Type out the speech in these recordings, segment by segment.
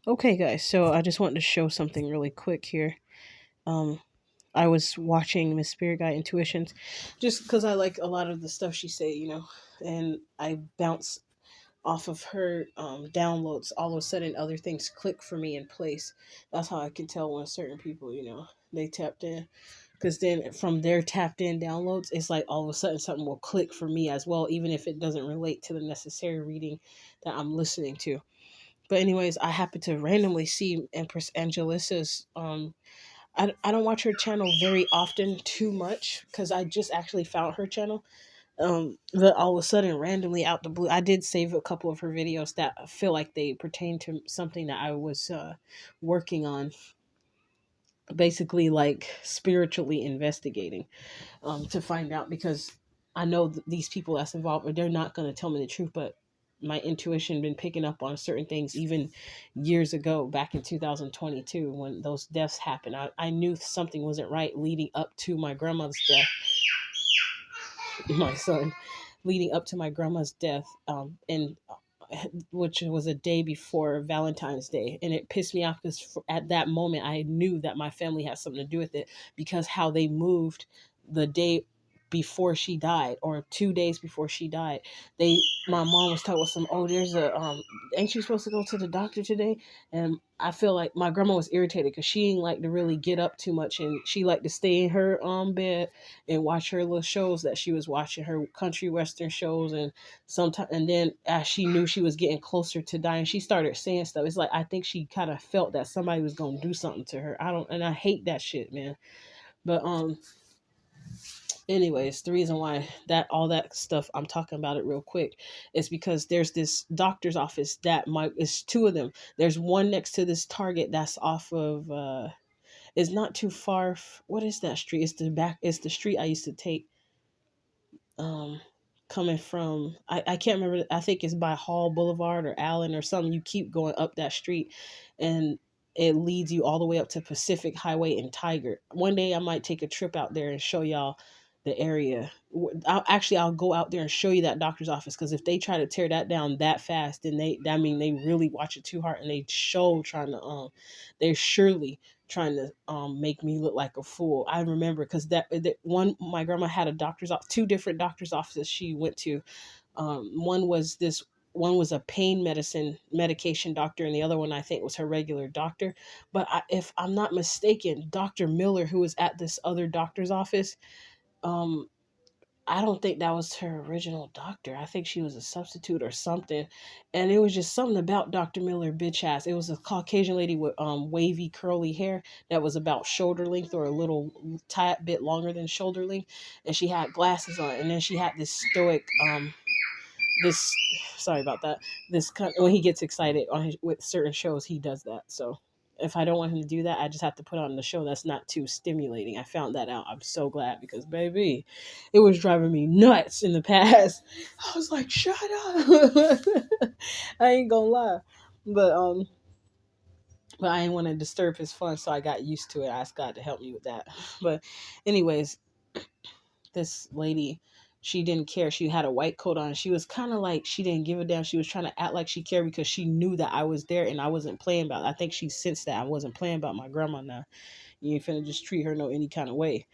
Okay, guys, so I just wanted to show something really quick here. Um, I was watching Miss Spirit Guide Intuitions just because I like a lot of the stuff she say, and I bounce off of her downloads. All of a sudden, other things click for me in place. That's how I can tell when certain people, they tapped in. Because then from their tapped in downloads, it's like all of a sudden something will click for me as well, even if it doesn't relate to the necessary reading that I'm listening to. But anyways, I happen to randomly see Empress Angelissa's. I don't watch her channel very often, too much, because I just actually found her channel. But all of a sudden, randomly out the blue, I did save a couple of her videos that feel like they pertain to something that I was working on, basically like spiritually investigating, to find out, because I know these people that's involved, they're not going to tell me the truth, but my intuition been picking up on certain things even years ago, back in 2022 when those deaths happened. I knew something wasn't right leading up to my grandmother's death. My son, leading up to my grandma's death, and which was a day before Valentine's Day, and it pissed me off because at that moment I knew that my family had something to do with it, because how they moved the day before she died, or 2 days before she died. They My mom was talking with some, oh, there's a ain't you supposed to go to the doctor today? And I feel like my grandma was irritated because she didn't like to really get up too much, and she liked to stay in her bed and watch her little shows that she was watching, her country western shows. And sometimes, and then as she knew she was getting closer to dying, she started saying stuff. It's like I think she kind of felt that somebody was gonna do something to her. I don't, and I hate that shit, man. But anyways, the reason why that all that stuff I'm talking about it real quick is because there's this doctor's office that might, it's two of them. There's one next to this Target that's off of is not too far. What is that street? It's the back. It's the street I used to take. Um, Coming from, I can't remember. I think it's by Hall Boulevard or Allen or something. You keep going up that street, and it leads you all the way up to Pacific Highway and Tiger. One day I might take a trip out there and show y'all the area. I'll go out there and show you that doctor's office, because if they try to tear that down that fast, then that mean they really watch it too hard, and they show trying to they're surely trying to make me look like a fool. I remember because that one, my grandma had a doctor's off, two different doctor's offices she went to. One was this, one was a pain medicine medication doctor, and the other one I think was her regular doctor. But if I'm not mistaken, Dr. Miller, who was at this other doctor's office, um, I don't think that was her original doctor. I think she was a substitute or something. And it was just something about Dr. Miller bitch ass. It was a Caucasian lady with wavy curly hair that was about shoulder length or a little tad bit longer than shoulder length, and she had glasses on. And then she had this stoic this sorry about that. This kind, when he gets excited on with certain shows, he does that. So if I don't want him to do that, I just have to put on the show that's not too stimulating. I found that out. I'm so glad, because baby, it was driving me nuts in the past. I was like, shut up. I ain't gonna lie. But I didn't want to disturb his fun, so I got used to it. I asked God to help me with that. But anyways, this lady, she didn't care. She had a white coat on. She was kind of like, she didn't give a damn. She was trying to act like she cared because she knew that I was there and I wasn't playing about it. I think she sensed that I wasn't playing about my grandma now. You ain't finna just treat her no any kind of way.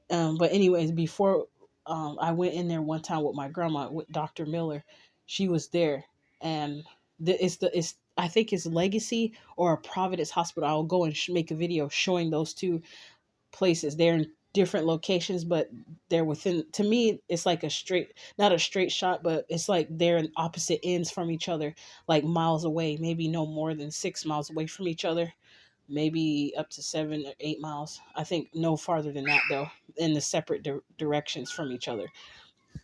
But anyways, before I went in there one time with my grandma, with Dr. Miller, she was there. And it's I think it's Legacy or Providence Hospital. I'll go and make a video showing those two places. They're in different locations, but they're within, to me it's like a straight, not a straight shot, but it's like they're in opposite ends from each other, like miles away, maybe no more than 6 miles away from each other, maybe up to 7 or 8 miles. I think no farther than that though, in the separate directions from each other.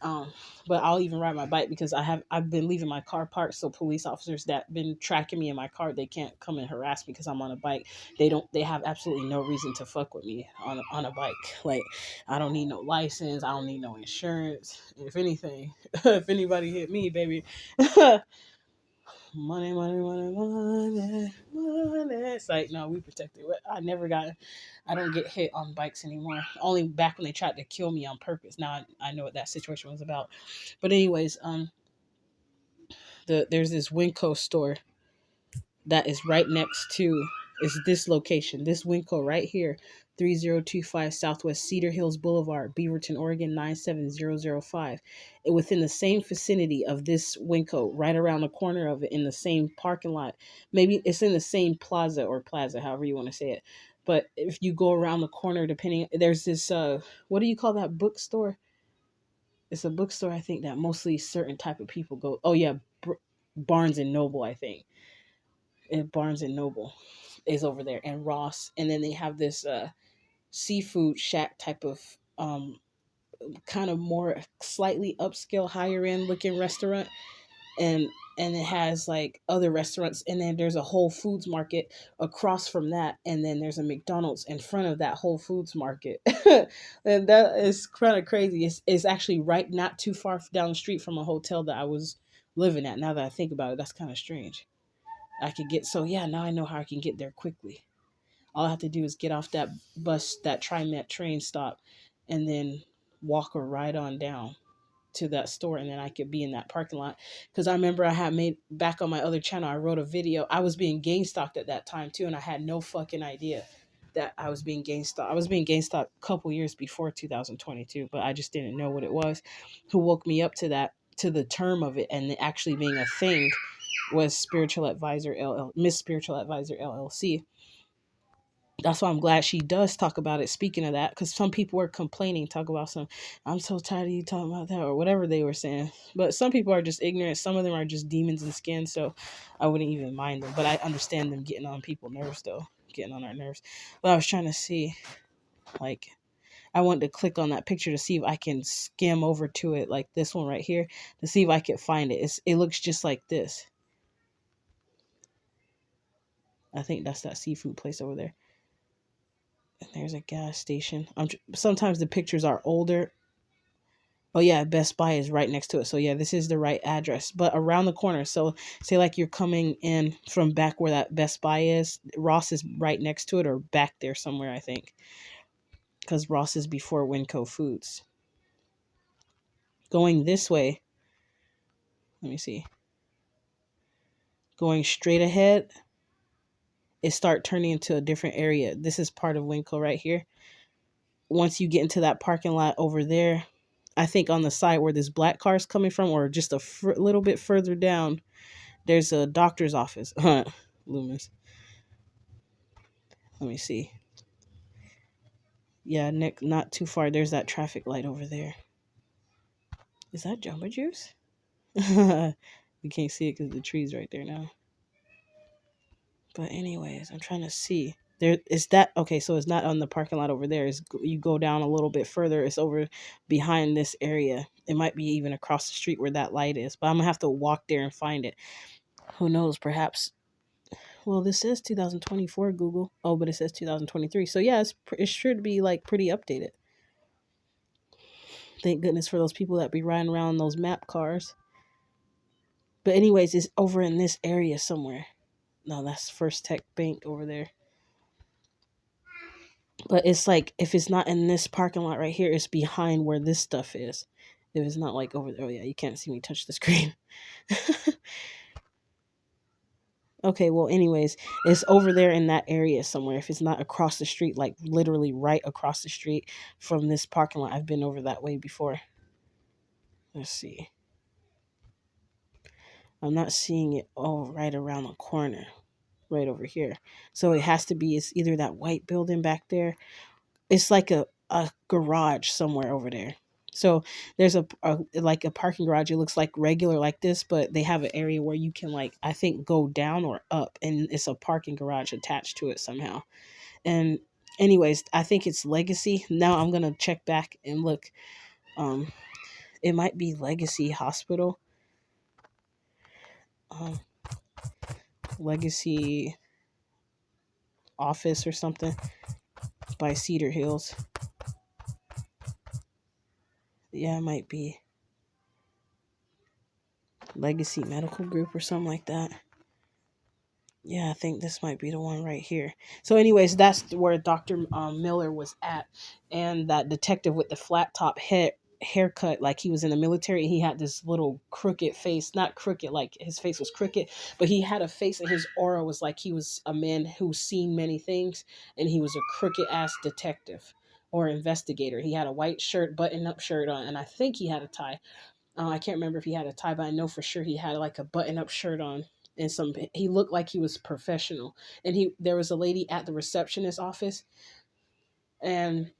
um, but I'll even ride my bike because I've been leaving my car parked, so police officers that been tracking me in my car, they can't come and harass me because I'm on a bike. They have absolutely no reason to fuck with me on a bike. Like, I don't need no license, I don't need no insurance. If anything, if anybody hit me, baby, money, money, money, money, money. It's like, no, we protected. I don't get hit on bikes anymore. Only back when they tried to kill me on purpose. Now I know what that situation was about. But anyways, there's this Winco store that is right next to is this location, this Winco right here, 3025 Southwest Cedar Hills Boulevard, Beaverton, Oregon 97005. Within the same vicinity of this Winco, right around the corner of it, in the same parking lot. Maybe it's in the same plaza, however you want to say it. But if you go around the corner, depending, there's this what do you call that bookstore? It's a bookstore, I think, that mostly certain type of people go. Oh yeah, Barnes and Noble, I think. And Barnes and Noble is over there, and Ross, and then they have this seafood shack type of kind of more slightly upscale, higher end looking restaurant, and it has like other restaurants, and then there's a Whole Foods market across from that, and then there's a McDonald's in front of that Whole Foods market. And that is kind of crazy. It's actually right not too far down the street from a hotel that I was living at. Now that I think about it, that's kind of strange. I could get, so yeah, now I know how I can get there quickly. All I have to do is get off that bus, that TriMet train stop, and then walk or ride on down to that store, and then I could be in that parking lot. Because I remember I had made, back on my other channel, I wrote a video. I was being gang stalked at that time too, and I had no fucking idea that I was being gang stalked. I was being gang stalked a couple years before 2022, but I just didn't know what it was. Who woke me up to that, to the term of it, and it actually being a thing, was Spiritual Advisor Miss Spiritual Advisor LLC. That's why I'm glad she does talk about it. Speaking of that, because some people were complaining, talk about some, I'm so tired of you talking about that, or whatever they were saying. But some people are just ignorant. Some of them are just demons in skin, so I wouldn't even mind them. But I understand them getting on people's nerves, though, getting on our nerves. But I was trying to see, like, I wanted to click on that picture to see if I can skim over to it, like this one right here, to see if I could find it. It looks just like this. I think that's that seafood place over there. And there's a gas station. Sometimes the pictures are older. Oh yeah, Best Buy is right next to it. So yeah, this is the right address. But around the corner. So say like you're coming in from back where that Best Buy is. Ross is right next to it, or back there somewhere, I think. Because Ross is before Winco Foods. Going this way. Let me see. Going straight ahead. It start turning into a different area. This is part of Winco right here. Once you get into that parking lot over there, I think on the side where this black car is coming from, or just a little bit further down, there's a doctor's office. Loomis. Let me see. Yeah, Nick, not too far. There's that traffic light over there. Is that Jamba Juice? You can't see it because the tree's right there now. But anyways, I'm trying to see. There is that. Okay, so it's not on the parking lot over there. It's, you go down a little bit further. It's over behind this area. It might be even across the street where that light is. But I'm gonna have to walk there and find it. Who knows? Perhaps. Well, this says 2024 Google. Oh, but it says 2023. So yeah, it should be like pretty updated. Thank goodness for those people that be riding around in those map cars. But anyways, it's over in this area somewhere. No, that's First Tech Bank over there. But it's like, if it's not in this parking lot right here, it's behind where this stuff is. If it's not like over there. Oh yeah, you can't see me touch the screen. Okay, well anyways, it's over there in that area somewhere. If it's not across the street, like literally right across the street from this parking lot. I've been over that way before. Let's see. I'm not seeing it all right around the corner. Right over here. So it has to be, it's either that white building back there. It's like a garage somewhere over there. So there's a like a parking garage. It looks like regular like this, but they have an area where you can, like, I think go down or up, and it's a parking garage attached to it somehow. And anyways, I think it's Legacy. Now I'm gonna check back and look. It might be Legacy Hospital. Legacy Office or something by Cedar Hills. Yeah, it might be Legacy Medical Group or something like that. Yeah, I think this might be the one right here. So anyways, that's where Dr. Miller was at. And that detective with the flat top hat haircut like he was in the military, and he had this little crooked face, not crooked like his face was crooked, but he had a face, and his aura was like he was a man who's seen many things, and he was a crooked ass detective or investigator. He had a white shirt, button up shirt on, and I think he had a tie. I can't remember if he had a tie, but I know for sure he had like a button up shirt on, and some, he looked like he was professional. And he, there was a lady at the receptionist office, and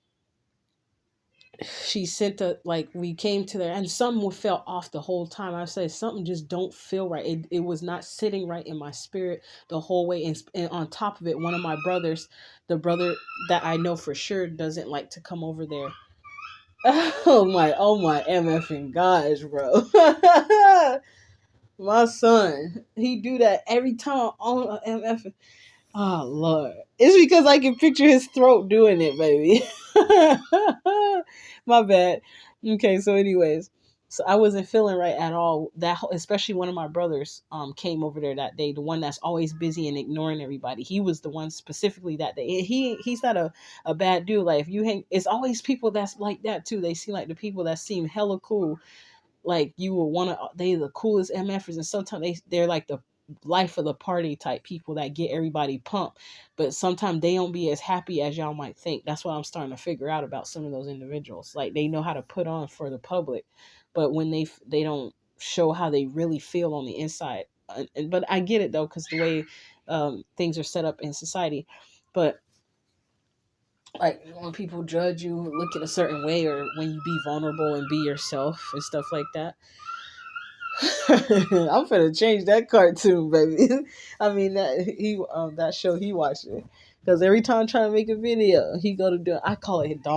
she sent a, like, we came to there, and something felt off the whole time. I said something just don't feel right. It was not sitting right in my spirit the whole way. And on top of it, one of my brothers, the brother that I know for sure doesn't like to come over there. Oh my MFing gosh, bro. My son, he do that every time I'm on MF. Oh Lord, it's because I can picture his throat doing it, baby. My bad. Okay, so anyways, so I wasn't feeling right at all. Especially one of my brothers came over there that day, the one that's always busy and ignoring everybody. He was the one specifically that day. And he's not a bad dude. Like if you hang, it's always people that's like that too. They seem like the people that seem hella cool, like you will want to, they the coolest MFers, and sometimes they're like the life of the party type people that get everybody pumped, but sometimes they don't be as happy as y'all might think. That's what I'm starting to figure out about some of those individuals. Like they know how to put on for the public, but when they don't show how they really feel on the inside. But I get it though, because the way things are set up in society. But like when people judge you, look at a certain way, or when you be vulnerable and be yourself and stuff like that. I'm finna change that cartoon, baby. I mean that show he watching, because every time I'm trying to make a video, he go to do. I call it dog